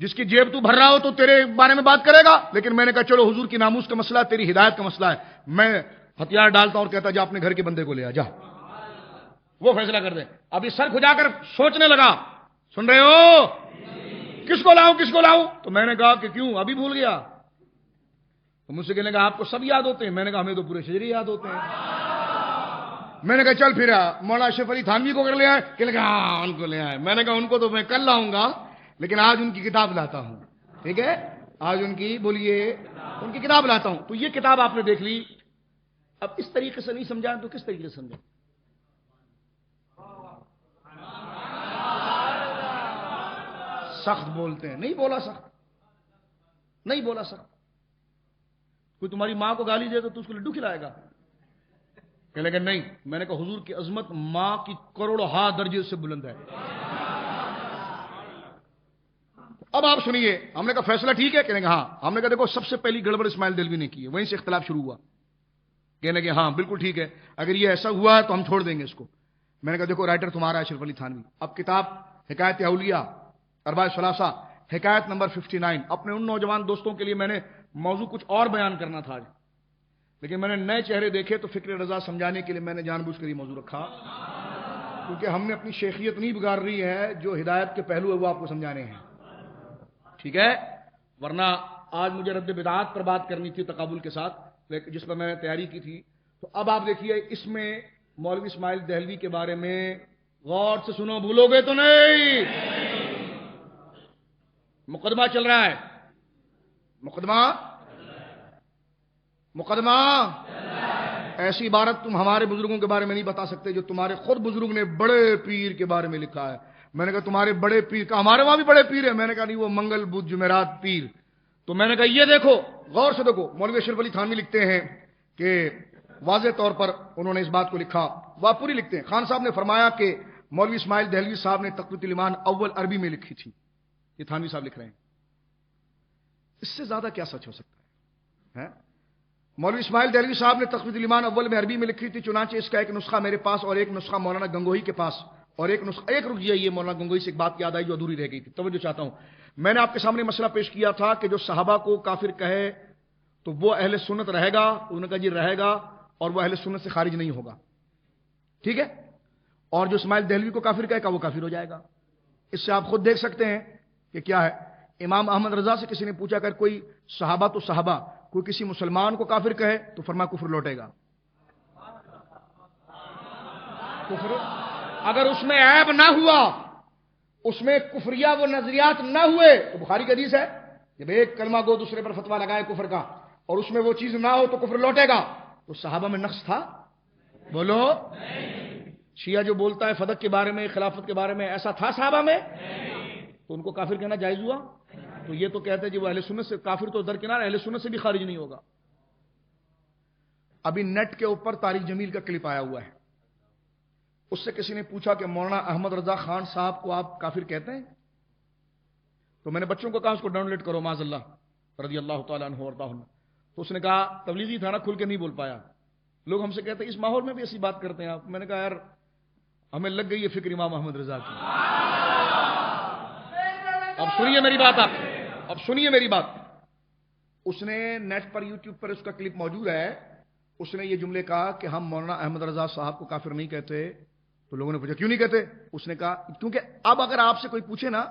جس کی جیب تو بھر رہا ہو تو تیرے بارے میں بات کرے گا. لیکن میں نے کہا چلو حضور کی ناموس کا مسئلہ ہے, تیری ہدایت کا مسئلہ ہے, میں ہتھیار ڈالتا ہوں اور کہتا جا اپنے گھر کے بندے کو لے آ جا, وہ فیصلہ کر دے. ابھی سر کھجا کر سوچنے لگا, سن رہے ہو, کس کو لاؤں کس کو لاؤں. تو میں نے کہا کہ کیوں ابھی بھول گیا. تو مجھ سے کہنے کا آپ کو سب یاد ہوتے ہیں. میں نے کہا ہمیں تو پورے شجرے یاد ہوتے ہیں. میں نے کہا چل پھر مولانا اشرف علی تھانوی کو کر لے آئے. کہنے لگا ہاں ان کو لے آئے. میں نے کہا ان کو تو میں کل لاؤں گا, لیکن آج ان کی کتاب لاتا ہوں. ٹھیک ہے, آج ان کی بولیے ان کی کتاب لاتا ہوں. تو یہ کتاب آپ نے دیکھ لی. اب اس طریقے سے نہیں سمجھا تو کس طریقے سے سمجھا؟ سخت بولتے ہیں. نہیں بولا سخت, نہیں بولا سخت. کوئی تمہاری ماں کو گالی دے تو اس کو لڈو کھلائے گا؟ کہنے لگا نہیں. میں نے کہا حضور کی عظمت ماں کی کروڑوں ہا درجے سے بلند ہے. اب آپ سنیے, ہم نے کہا فیصلہ ٹھیک ہے؟ کہنے لگا ہاں. ہم نے کہا دیکھو سب سے پہلی گڑبڑ اسماعیل دہلوی نے کی ہے, وہیں سے اختلاف شروع ہوا. کہنے لگے ہاں بالکل ٹھیک ہے, اگر یہ ایسا ہوا ہے تو ہم چھوڑ دیں گے اس کو. میں نے کہا دیکھو رائٹر تمہارا ہے اشرف علی تھانوی. اب کتاب حکایت اولیاء اربع ثلاثہ حکایت نمبر 59, اپنے ان نوجوان دوستوں کے لیے میں نے موضوع کچھ اور بیان کرنا تھا آج, لیکن میں نے نئے چہرے دیکھے تو فکر رضا سمجھانے کے لیے میں نے جان بوجھ کر یہ موضوع رکھا, کیونکہ ہم نے اپنی شیخیت نہیں بگاڑ رہی ہے, جو ہدایت کے پہلو ہے وہ آپ کو سمجھانے ہیں. ٹھیک ہے, ورنہ آج مجھے رد بدعات پر بات کرنی تھی تقابل کے ساتھ, جس پر میں نے تیاری کی تھی. تو اب آپ دیکھیے اس میں مولوی اسماعیل دہلوی کے بارے میں غور سے سنو, بھولو گے تو نہیں. مقدمہ چل رہا ہے, مقدمہ ایسی عبارت تم ہمارے بزرگوں کے بارے میں نہیں بتا سکتے جو تمہارے خود بزرگ نے بڑے پیر کے بارے میں لکھا ہے. میں نے کہا تمہارے بڑے پیر کا, ہمارے وہاں بھی بڑے پیر ہیں. میں نے کہا نہیں, وہ منگل بدھ جمعرات پیر. تو میں نے کہا یہ دیکھو غور سے دیکھو, مولوی اشرف علی تھانوی لکھتے ہیں کہ واضح طور پر انہوں نے اس بات کو لکھا, وہ پوری لکھتے ہیں. خان صاحب نے فرمایا کہ مولوی اسماعیل دہلوی صاحب نے تقویۃ الایمان اول عربی میں لکھی تھی. یہ تھانوی صاحب لکھ رہے ہیں. اس سے زیادہ کیا سچ ہو سکتا ہے؟ مولوی اسماعیل دہلوی صاحب نے تقویۃ الایمان اول میں عربی میں لکھی تھی, چنانچہ اس کا ایک نسخہ میرے پاس اور ایک نسخہ مولانا گنگوہی کے پاس اور ایک نسخہ ایک رک جائیے, مولانا گنگوہی سے ایک بات یاد آئی جو ادھوری رہ گئی تھی, توجہ چاہتا ہوں. میں نے آپ کے سامنے مسئلہ پیش کیا تھا کہ جو صحابہ کو کافر کہے تو وہ اہل سنت رہے گا. انہوں نے کہا جی رہے گا, اور وہ اہل سنت سے خارج نہیں ہوگا. ٹھیک ہے, اور جو اسماعیل دہلوی کو کافر کہے گا وہ کافر ہو جائے گا. اس سے آپ خود دیکھ سکتے ہیں کہ کیا ہے. امام احمد رضا سے کسی نے پوچھا کہ کوئی صحابہ تو صحابہ, کوئی کسی مسلمان کو کافر کہے تو فرما کفر لوٹے گا. کفر اگر اس میں عیب نہ ہوا, اس میں کفریہ وہ نظریات نہ ہوئے, تو بخاری کی حدیث ہے جب ایک کلمہ گو دوسرے پر فتویٰ لگائے کفر کا, اور اس میں وہ چیز نہ ہو تو کفر لوٹے گا. تو صحابہ میں نقص تھا؟ بولو. شیعہ جو بولتا ہے فدق کے بارے میں, خلافت کے بارے میں, ایسا تھا صحابہ میں؟ تو ان کو کافر کہنا جائز ہوا؟ تو یہ تو کہتے ہیں جی وہ اہل سنت سے, کافر تو درکنار اہل سنت سے بھی خارج نہیں ہوگا. ابھی نیٹ کے اوپر طارق جمیل کا کلپ آیا ہوا ہے, اس سے کسی نے پوچھا کہ مولانا احمد رضا خان صاحب کو آپ کافر کہتے ہیں؟ تو میں نے بچوں کو کہا اس کو ڈاؤن لوڈ کرو, معاذ اللہ رضی اللہ تعالیٰ عنہ وارضاہ عنہ. تو اس نے کہا تبلیغی تھا نا, کھل کے نہیں بول پایا. لوگ ہم سے کہتے ہیں اس ماحول میں بھی ایسی بات کرتے ہیں آپ. میں نے کہا یار ہمیں لگ گئی ہے فکر امام احمد رضا کی. اب سنیے میری بات, اب سنیے میری بات. اس نے نیٹ پر یوٹیوب پر اس کا کلپ موجود ہے, اس نے یہ جملے کہا کہ ہم مولانا احمد رضا صاحب کو کافر نہیں کہتے. تو لوگوں نے پوچھا کیوں نہیں کہتے؟ اس نے کہا کیونکہ اب اگر آپ سے کوئی پوچھے نا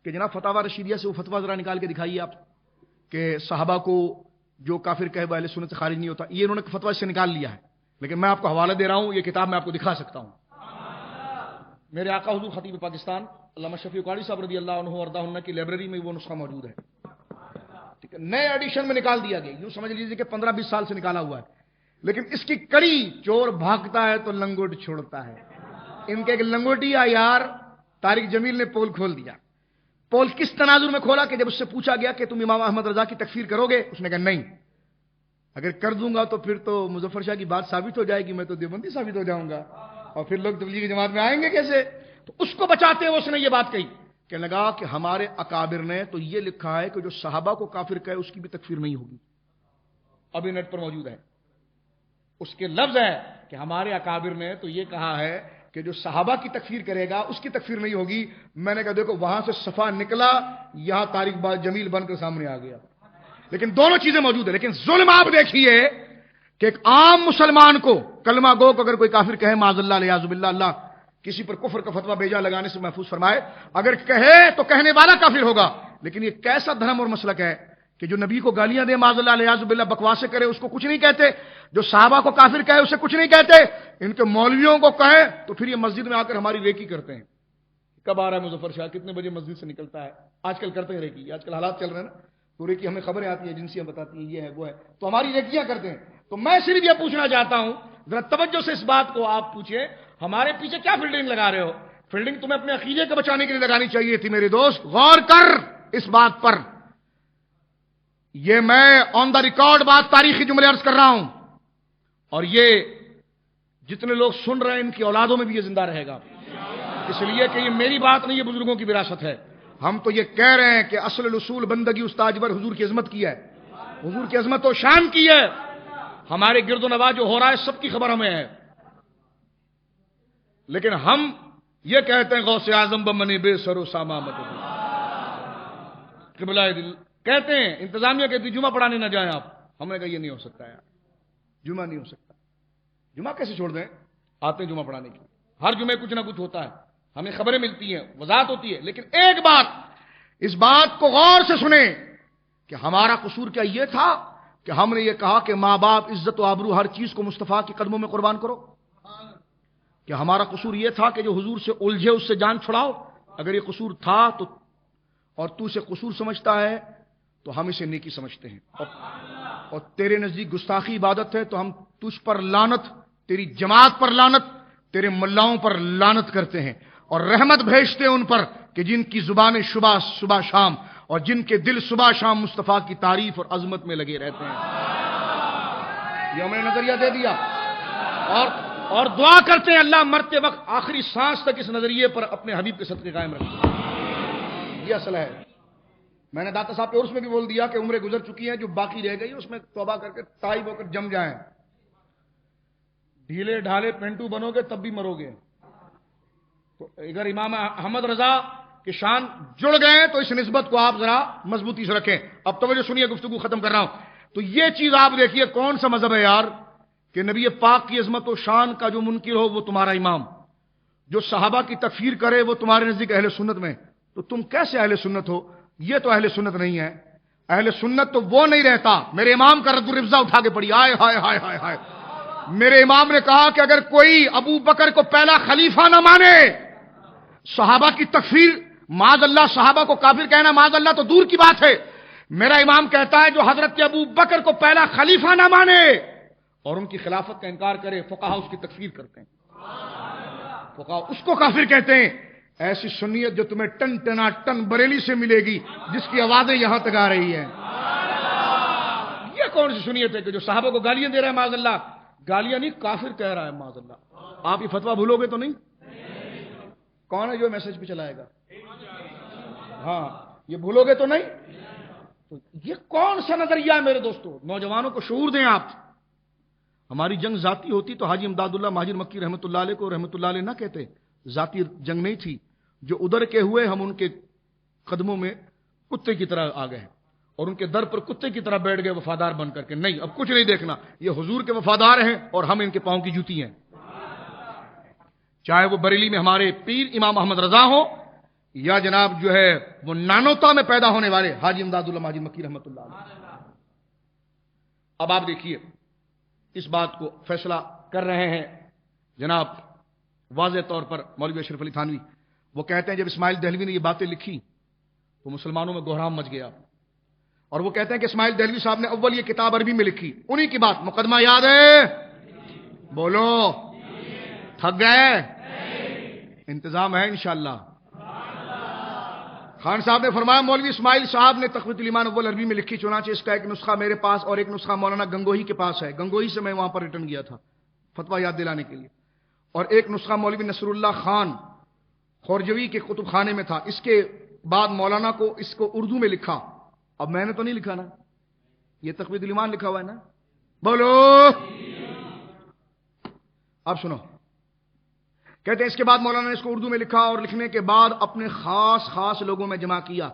کہ جناب فتاوی رشیدیہ سے وہ فتویٰ ذرا نکال کے دکھائیے آپ کہ صحابہ کو جو کافر کہے وہ اہل سنت سے خارج نہیں ہوتا, یہ انہوں نے فتویٰ سے نکال لیا ہے. لیکن میں آپ کو حوالہ دے رہا ہوں, یہ کتاب میں آپ کو دکھا سکتا ہوں. میرے آقا حضور خطیب پاکستان علامہ شفیع قاری صاحب رضی اللہ عنہ وارضاہ عنہ کی لائبریری میں وہ نسخہ موجود ہے. ٹھیک ہے, نئے ایڈیشن میں نکال دیا گیا, یوں سمجھ لیجیے کہ 15-20 سال سے نکالا ہوا ہے. لیکن اس کی کڑی, چور بھاگتا ہے تو لنگوٹ چھوڑتا ہے. ان کے ایک لنگوٹیا یار طارق جمیل نے پول کھول دیا. پول کس تناظر میں کھولا کہ جب اس سے پوچھا گیا کہ تم امام احمد رضا کی تکفیر کرو گے, اس نے کہا نہیں, اگر کر دوں گا تو پھر تو مظفر شاہ کی بات ثابت ہو جائے گی, میں تو دیوبندی ثابت ہو جاؤں گا, اور پھر لوگ تبلیغی جماعت میں آئیں گے کیسے. تو اس کو بچاتے ہوئے اس نے یہ بات کہی, کہنے لگا کہ ہمارے اکابر نے تو یہ لکھا ہے کہ جو صحابہ کو کافر کہے اس کی بھی تکفیر نہیں ہوگی. ابھی نیٹ پر موجود ہے, اس کے لفظ ہے کہ ہمارے اکابر نے تو یہ کہا ہے کہ جو صحابہ کی تکفیر کرے گا اس کی تکفیر نہیں ہوگی. میں نے کہا دیکھو وہاں سے صفا نکلا, یہاں طارق جمیل بن کر سامنے آ گیا. لیکن دونوں چیزیں موجود ہیں. لیکن ظلم آپ دیکھیے کہ ایک عام مسلمان کو کلمہ گو کو اگر کوئی کافر کہے معاذ اللہ الیاذ باللہ, اللہ کسی پر کفر کا فتویٰ بیجا لگانے سے محفوظ فرمائے, اگر کہے تو کہنے والا کافر ہوگا. لیکن یہ کیسا دھرم اور مسلک ہے کہ جو نبی کو گالیاں دے معاذ اللہ الیاذ باللہ, بکواسے کرے, اس کو کچھ نہیں کہتے. جو صحابہ کو کافر کہے اسے کچھ نہیں کہتے. ان کے مولویوں کو کہیں تو پھر یہ مسجد میں آ کر ہماری ریکی کرتے ہیں. کب آ رہا ہے مظفر شاہ, کتنے بجے مسجد سے نکلتا ہے, آج کل کرتے ہیں ریکی. آج کل حالات چل رہے ہیں نا, تو ریکی ہمیں خبریں آتی ہیں, ایجنسیاں بتاتی ہیں یہ ہے وہ ہے, تو ہماری ریکیاں کرتے ہیں. تو میں صرف یہ پوچھنا چاہتا ہوں, ذرا توجہ سے اس بات کو آپ پوچھیں, ہمارے پیچھے کیا فیلڈنگ لگا رہے ہو؟ فیلڈنگ تمہیں اپنے عقیدے کو بچانے کے لیے لگانی چاہیے تھی میرے دوست. غور کر اس بات پر. یہ میں آن دا ریکارڈ بات تاریخی جملے عرض کر رہا ہوں, اور یہ جتنے لوگ سن رہے ہیں ان کی اولادوں میں بھی یہ زندہ رہے گا. اس لیے کہ یہ میری بات نہیں, یہ بزرگوں کی وراثت ہے. ہم تو یہ کہہ رہے ہیں کہ اصل الاصول بندگی استاجور حضور کی عظمت کی ہے, حضور کی عظمت و شان کی ہے. ہمارے گرد و نواح جو ہو رہا ہے سب کی خبر ہمیں ہے. لیکن ہم یہ کہتے ہیں غوث اعظم بمنی بے سر و ساما مدد قبلہ دل, کہتے ہیں انتظامیہ کہتی جمعہ پڑھانے نہ جائیں آپ. ہم نے کہا یہ نہیں ہو سکتا یار, جمعہ نہیں ہو سکتا. جمعہ کیسے چھوڑ دیں, آتے ہیں جمعہ پڑھانے کے لیے, ہر جمعے کچھ نہ کچھ ہوتا ہے, ہمیں خبریں ملتی ہیں, وضاحت ہوتی ہے. لیکن ایک بات, اس بات کو غور سے سنیں کہ ہمارا قصور کیا یہ تھا کہ ہم نے یہ کہا کہ ماں باپ عزت و آبرو ہر چیز کو مصطفیٰ کے قدموں میں قربان کرو؟ کہ ہمارا قصور یہ تھا کہ جو حضور سے الجھے اس سے جان چھڑاؤ؟ اگر یہ قصور تھا تو, اور تو اسے قصور سمجھتا ہے تو ہم اسے نیکی سمجھتے ہیں, اور تیرے نزدیک گستاخی عبادت ہے تو ہم تجھ پر لعنت, تیری جماعت پر لعنت, تیرے ملاؤں پر لعنت کرتے ہیں, اور رحمت بھیجتے ہیں ان پر کہ جن کی زبانیں صبح شام اور جن کے دل صبح شام مصطفیٰ کی تعریف اور عظمت میں لگے رہتے ہیں. یہ ہم نے نظریہ دے دیا, اور دعا کرتے ہیں اللہ مرتے وقت آخری سانس تک اس نظریے پر اپنے حبیب کے صدقے قائم رکھتے. یہ اصل ہے. میں نے داتا صاحب کے عرس میں بھی بول دیا کہ عمریں گزر چکی ہیں, جو باقی رہ گئی اس میں توبہ کر کے تائب ہو کر جم جائیں. ڈھیلے ڈھالے پینٹو بنو گے تب بھی مرو گے. تو اگر امام احمد رضا کے شان جڑ گئے تو اس نسبت کو آپ ذرا مضبوطی سے رکھیں. اب توجہ سنیے, گفتگو ختم کر رہا ہوں. تو یہ چیز آپ دیکھیے کون سا مذہب ہے یار کہ نبی پاک کی عظمت و شان کا جو منکر ہو وہ تمہارا امام, جو صحابہ کی تکفیر کرے وہ تمہارے نزدیک اہل سنت میں. تو تم کیسے اہل سنت ہو؟ یہ تو اہل سنت نہیں ہے. اہل سنت تو وہ نہیں رہتا. میرے امام کا رد الرفضا اٹھا کے پڑھی, آئے ہائے ہائے ہائے ہائے. میرے امام نے کہا کہ اگر کوئی ابو بکر کو پہلا خلیفہ نہ مانے, صحابہ کی تکفیر, معاذ اللہ صحابہ کو کافر کہنا معاذ اللہ تو دور کی بات ہے, میرا امام کہتا ہے جو حضرت ابو بکر کو پہلا خلیفہ نہ مانے اور ان کی خلافت کا انکار کرے, فقہا اس کی تکفیر کرتے ہیں, فقہا اس کو کافر کہتے ہیں. ایسی سنیت جو تمہیں ٹن ٹنا ٹن بریلی سے ملے گی, جس کی آوازیں یہاں تک آ رہی ہیں. یہ کون سی سنیت ہے کہ جو صحابہ کو گالیاں دے رہا ہے معاذ اللہ؟ گالیاں نہیں, کافر کہہ رہا ہے معاذ اللہ. آپ یہ فتویٰ بھولو گے تو نہیں؟ کون ہے جو میسج پہ چلائے گا؟ ہاں, یہ بھولو گے تو نہیں. تو یہ کون سا نظریہ ہے میرے دوستو؟ نوجوانوں کو شعور دیں آپ. ہماری جنگ ذاتی ہوتی تو حاجی امداد اللہ مہاجر مکی رحمۃ اللہ علیہ کو رحمۃ اللہ علیہ نہ کہتے. ذاتی جنگ نہیں تھی. جو ادھر کے ہوئے ہم ان کے قدموں میں کتے کی طرح آ گئے اور ان کے در پر کتے کی طرح بیٹھ گئے وفادار بن کر کے. نہیں, اب کچھ نہیں دیکھنا, یہ حضور کے وفادار ہیں اور ہم ان کے پاؤں کی جوتی ہیں. چاہے وہ بریلی میں ہمارے پیر امام احمد رضا ہو یا جناب جو ہے وہ نانوتا میں پیدا ہونے والے حاجی امداد اللہ مہاجر مکی رحمۃ اللہ علیہ. اب آپ دیکھیے اس بات کو فیصلہ کر رہے ہیں جناب واضح طور پر مولوی اشرف علی تھانوی. وہ کہتے ہیں جب اسماعیل دہلوی نے یہ باتیں لکھی تو مسلمانوں میں گہرام مچ گیا, اور وہ کہتے ہیں کہ اسماعیل دہلوی صاحب نے اول یہ کتاب عربی میں لکھی. انہی کی بات, مقدمہ یاد ہے؟ بولو, تھک گئے؟ انتظام ہے انشاءاللہ. خان صاحب نے فرمایا مولوی اسماعیل صاحب نے تقویۃ الایمان اول عربی میں لکھی, چنانچہ اس کا ایک نسخہ میرے پاس اور ایک نسخہ مولانا گنگوہی کے پاس ہے. گنگوہی سے میں وہاں پر ریٹرن گیا تھا فتویٰ یاد دلانے کے لیے. اور ایک نسخہ مولوی نصر اللہ خان خورجوی کے کتب خانے میں تھا. اس کے بعد مولانا کو اس کو اردو میں لکھا. اب میں نے تو نہیں لکھا نا, یہ تقویۃ الایمان لکھا ہوا ہے نا. بولو, اب سنو. کہتے ہیں اس کے بعد مولانا نے اس کو اردو میں لکھا اور لکھنے کے بعد اپنے خاص لوگوں میں جمع کیا.